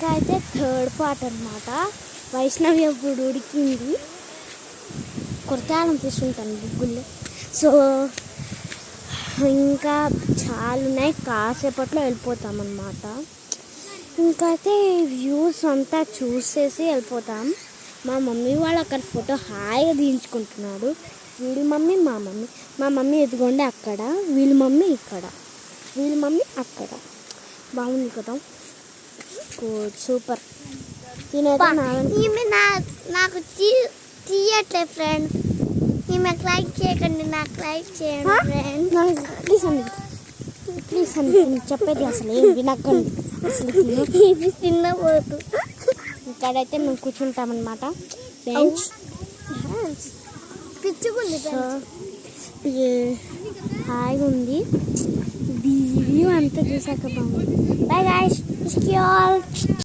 ఇంకా అయితే third part అనమాట. వైష్ణవి అప్పుడు ఉడికింది, కొరతాలనిపిస్తుంటాను బుగ్గుల్లో. సో ఇంకా చాలా ఉన్నాయి, కాసేపట్లో వెళ్ళిపోతామన్నమాట. ఇంకా అయితే వ్యూస్ అంతా చూసేసి వెళ్ళిపోతాం. మా మమ్మీ వాళ్ళు అక్కడ ఫోటో హాయిగా తీయించుకుంటున్నాడు. వీళ్ళ మమ్మీ మా మమ్మీ ఎదుగుండే అక్కడ, వీళ్ళ మమ్మీ ఇక్కడ, వీళ్ళ మమ్మీ అక్కడ. బాగుంది కదా, సూపర్. ఈమె నాకు తీయట్లే ఫ్రెండ్స్, ఈమెకు లైక్ చేయకండి, నాకు లైక్ చేయండి ఫ్రెండ్స్. ప్లీజ్ అండి చెప్పేది అసలు ఏం వినకండి. అసలు ఇది తిన్నపోతు. ఇక్కడైతే మేము కూర్చుంటామన్నమాట ఫ్రెండ్స్. పిచ్చుకుంది, హాయిగా ఉంది. వ్యూ అంతా చూసాక బాగుంది. Bye guys.